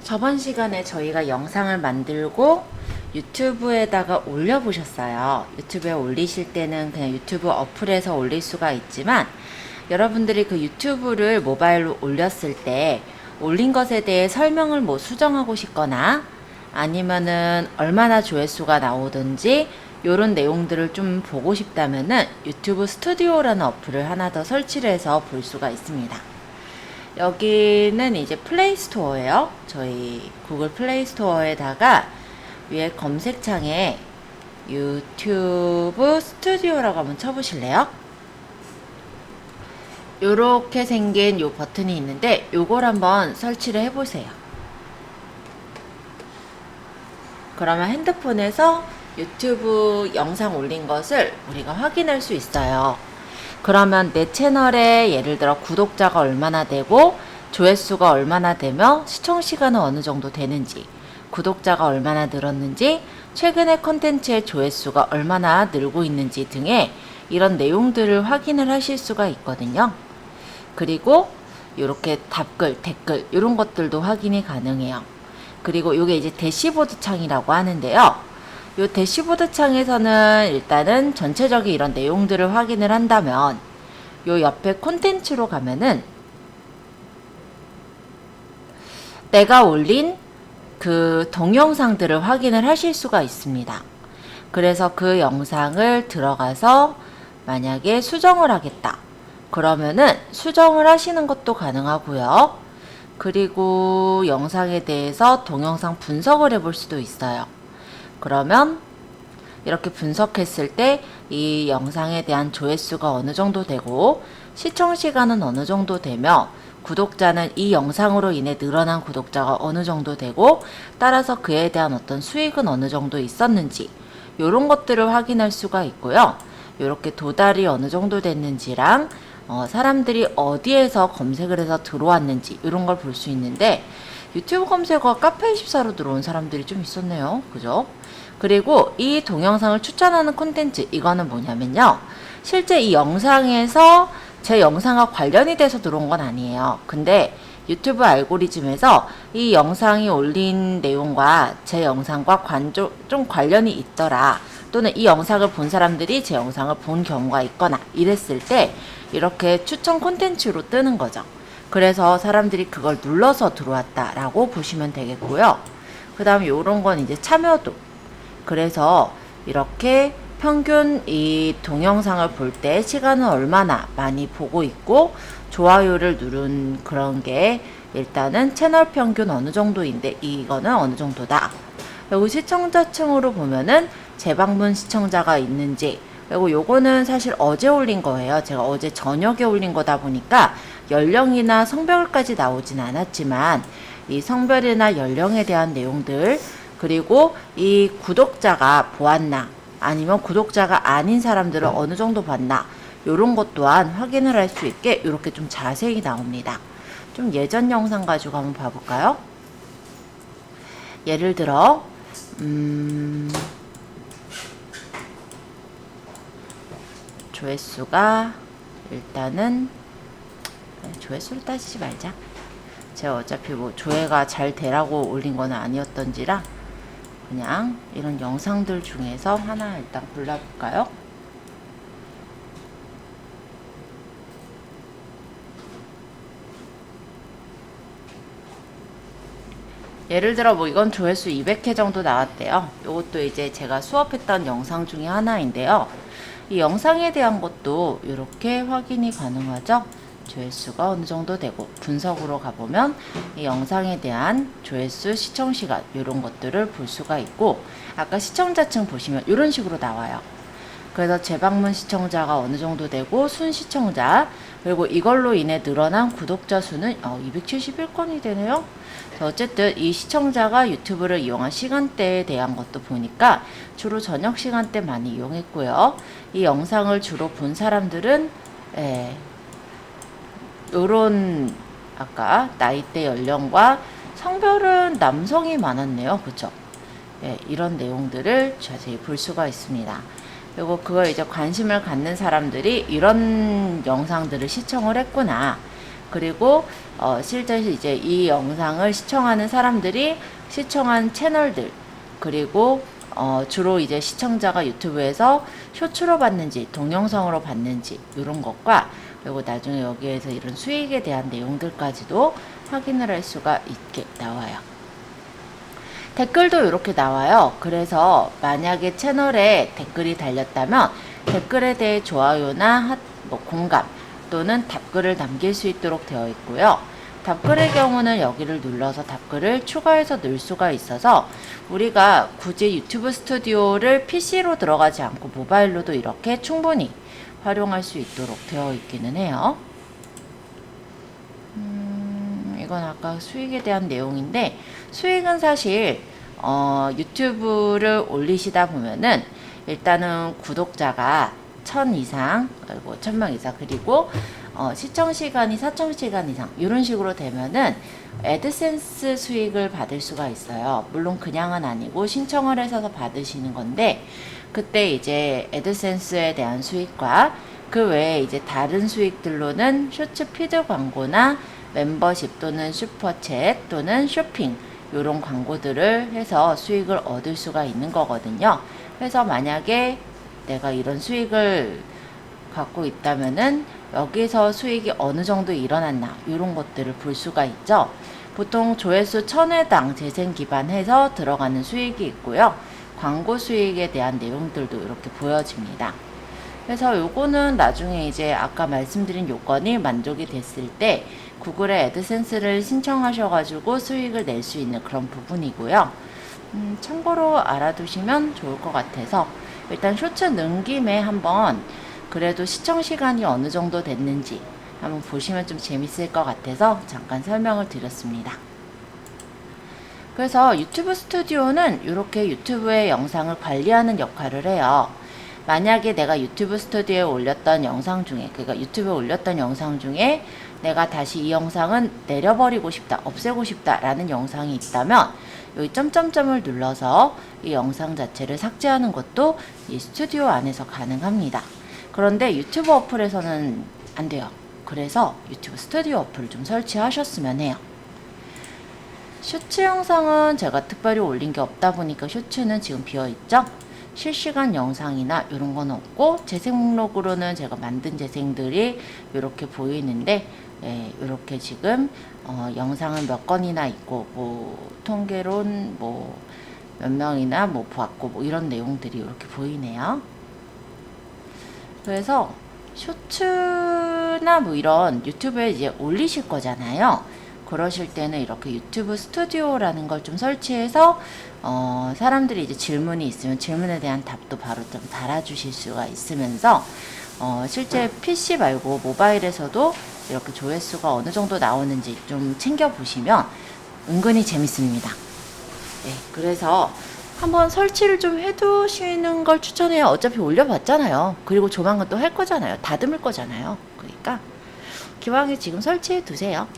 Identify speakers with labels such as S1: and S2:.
S1: 저번 시간에 저희가 영상을 만들고 유튜브에다가 올려보셨어요. 유튜브에 올리실 때는 그냥 유튜브 어플에서 올릴 수가 있지만 여러분들이 그 유튜브를 모바일로 올렸을 때 올린 것에 대해 설명을 뭐 수정하고 싶거나 아니면은 얼마나 조회수가 나오든지 요런 내용들을 좀 보고 싶다면은 유튜브 스튜디오라는 어플을 하나 더 설치를 해서 볼 수가 있습니다. 여기는 이제 플레이스토어예요. 저희 구글 플레이스토어에다가 위에 검색창에 유튜브 스튜디오라고 한번 쳐보실래요? 요렇게 생긴 요 버튼이 있는데 요걸 한번 설치를 해보세요. 그러면 핸드폰에서 유튜브 영상 올린 것을 우리가 확인할 수 있어요. 그러면 내 채널에 예를 들어 구독자가 얼마나 되고 조회수가 얼마나 되며 시청시간은 어느 정도 되는지, 구독자가 얼마나 늘었는지, 최근에 컨텐츠의 조회수가 얼마나 늘고 있는지 등의 이런 내용들을 확인을 하실 수가 있거든요. 그리고 이렇게 답글, 댓글 이런 것들도 확인이 가능해요. 그리고 이게 이제 대시보드 창이라고 하는데요. 이 대시보드 창에서는 일단은 전체적인 이런 내용들을 확인을 한다면 요 옆에 콘텐츠로 가면은 내가 올린 그 동영상들을 확인을 하실 수가 있습니다. 그래서 그 영상을 들어가서 만약에 수정을 하겠다. 그러면은 수정을 하시는 것도 가능하고요. 그리고 영상에 대해서 동영상 분석을 해볼 수도 있어요. 그러면 이렇게 분석했을 때 이 영상에 대한 조회수가 어느 정도 되고 시청시간은 어느 정도 되며 구독자는 이 영상으로 인해 늘어난 구독자가 어느 정도 되고 따라서 그에 대한 어떤 수익은 어느 정도 있었는지 이런 것들을 확인할 수가 있고요. 이렇게 도달이 어느 정도 됐는지랑 사람들이 어디에서 검색을 해서 들어왔는지 이런 걸 볼 수 있는데 유튜브 검색어가 카페24로 들어온 사람들이 좀 있었네요. 그죠? 그리고 이 동영상을 추천하는 콘텐츠 이거는 뭐냐면요. 실제 이 영상에서 제 영상과 관련이 돼서 들어온 건 아니에요. 근데 유튜브 알고리즘에서 이 영상이 올린 내용과 제 영상과 좀 관련이 있더라. 또는 이 영상을 본 사람들이 제 영상을 본 경우가 있거나 이랬을 때 이렇게 추천 콘텐츠로 뜨는 거죠. 그래서 사람들이 그걸 눌러서 들어왔다라고 보시면 되겠고요. 그 다음에 요런 건 이제 참여도. 그래서 이렇게 평균 이 동영상을 볼 때 시간은 얼마나 많이 보고 있고 좋아요를 누른 그런 게 일단은 채널 평균 어느 정도인데 이거는 어느 정도다. 그리고 시청자층으로 보면은 재방문 시청자가 있는지 그리고 요거는 사실 어제 올린 거예요. 제가 어제 저녁에 올린 거다 보니까 연령이나 성별까지 나오진 않았지만 이 성별이나 연령에 대한 내용들 그리고 이 구독자가 보았나 아니면 구독자가 아닌 사람들은 어느 정도 봤나 요런 것 또한 확인을 할 수 있게 이렇게 좀 자세히 나옵니다. 좀 예전 영상 가지고 한번 봐볼까요? 예를 들어 조회수가 일단은 조회수를 따지지 말자. 제가 어차피 뭐 조회가 잘 되라고 올린 거는 아니었던지라 그냥 이런 영상들 중에서 하나 일단 골라볼까요? 예를 들어 뭐 이건 조회수 200회 정도 나왔대요. 이것도 이제 제가 수업했던 영상 중에 하나인데요. 이 영상에 대한 것도 이렇게 확인이 가능하죠. 조회수가 어느 정도 되고 분석으로 가보면 이 영상에 대한 조회수, 시청시간 이런 것들을 볼 수가 있고 아까 시청자층 보시면 이런 식으로 나와요. 그래서 재방문 시청자가 어느 정도 되고 순시청자 그리고 이걸로 인해 늘어난 구독자 수는 271건이 되네요. 어쨌든 이 시청자가 유튜브를 이용한 시간대에 대한 것도 보니까 주로 저녁 시간대 많이 이용했고요. 이 영상을 주로 본 사람들은 요런 아까 나이대 연령과 성별은 남성이 많았네요. 그쵸? 이런 내용들을 자세히 볼 수가 있습니다. 그리고 그걸 이제 관심을 갖는 사람들이 이런 영상들을 시청을 했구나. 그리고 실제 이제 이 영상을 시청하는 사람들이 시청한 채널들, 그리고 주로 이제 시청자가 유튜브에서 쇼츠로 봤는지 동영상으로 봤는지 이런 것과, 그리고 나중에 여기에서 이런 수익에 대한 내용들까지도 확인을 할 수가 있게 나와요. 댓글도 이렇게 나와요. 그래서 만약에 채널에 댓글이 달렸다면 댓글에 대해 좋아요나 공감 또는 답글을 남길 수 있도록 되어 있고요. 답글의 경우는 여기를 눌러서 답글을 추가해서 넣을 수가 있어서 우리가 굳이 유튜브 스튜디오를 PC로 들어가지 않고 모바일로도 이렇게 충분히 활용할 수 있도록 되어 있기는 해요. 이건 아까 수익에 대한 내용인데, 수익은 사실 유튜브를 올리시다 보면은 일단은 구독자가 1000 이상, 그리고 1000명 이상, 그리고 시청 시간이 4000시간 이상 이런 식으로 되면은 애드센스 수익을 받을 수가 있어요. 물론 그냥은 아니고 신청을 해서 받으시는 건데, 그때 이제 애드센스에 대한 수익과 그 외에 이제 다른 수익들로는 쇼츠 피드 광고나 멤버십 또는 슈퍼챗 또는 쇼핑 요런 광고들을 해서 수익을 얻을 수가 있는 거거든요. 그래서 만약에 내가 이런 수익을 갖고 있다면은 여기서 수익이 어느 정도 일어났나 이런 것들을 볼 수가 있죠. 보통 조회수 1000회당 재생 기반해서 들어가는 수익이 있고요. 광고 수익에 대한 내용들도 이렇게 보여집니다. 그래서 요거는 나중에 이제 아까 말씀드린 요건이 만족이 됐을 때 구글에 애드센스를 신청하셔가지고 수익을 낼 수 있는 그런 부분이고요. 참고로 알아두시면 좋을 것 같아서 일단 쇼츠 넣은 김에 한번 그래도 시청 시간이 어느 정도 됐는지 한번 보시면 좀 재밌을 것 같아서 잠깐 설명을 드렸습니다. 그래서 유튜브 스튜디오는 이렇게 유튜브의 영상을 관리하는 역할을 해요. 만약에 내가 유튜브 스튜디오에 올렸던 영상 중에, 그러니까 유튜브에 올렸던 영상 중에 내가 다시 이 영상은 내려버리고 싶다, 없애고 싶다 라는 영상이 있다면 여기 점점점을 눌러서 이 영상 자체를 삭제하는 것도 이 스튜디오 안에서 가능합니다. 그런데 유튜브 어플에서는 안 돼요. 그래서 유튜브 스튜디오 어플을 좀 설치하셨으면 해요. 쇼츠 영상은 제가 특별히 올린 게 없다 보니까 쇼츠는 지금 비어있죠? 실시간 영상이나 이런 건 없고, 재생 목록으로는 제가 만든 재생들이 이렇게 보이는데, 이렇게 지금 영상은 몇 건이나 있고, 뭐 통계론 뭐 몇 명이나 뭐 보았고, 뭐 이런 내용들이 이렇게 보이네요. 그래서 쇼츠나 뭐 이런 유튜브에 이제 올리실 거잖아요. 그러실 때는 이렇게 유튜브 스튜디오라는 걸 좀 설치해서 사람들이 이제 질문이 있으면 질문에 대한 답도 바로 좀 달아주실 수가 있으면서 실제 PC 말고 모바일에서도 이렇게 조회수가 어느 정도 나오는지 좀 챙겨보시면 은근히 재밌습니다. 네, 그래서 한번 설치를 좀 해두시는 걸 추천해요. 어차피 올려봤잖아요. 그리고 조만간 또 할 거잖아요. 다듬을 거잖아요. 그러니까 기왕에 지금 설치해 두세요.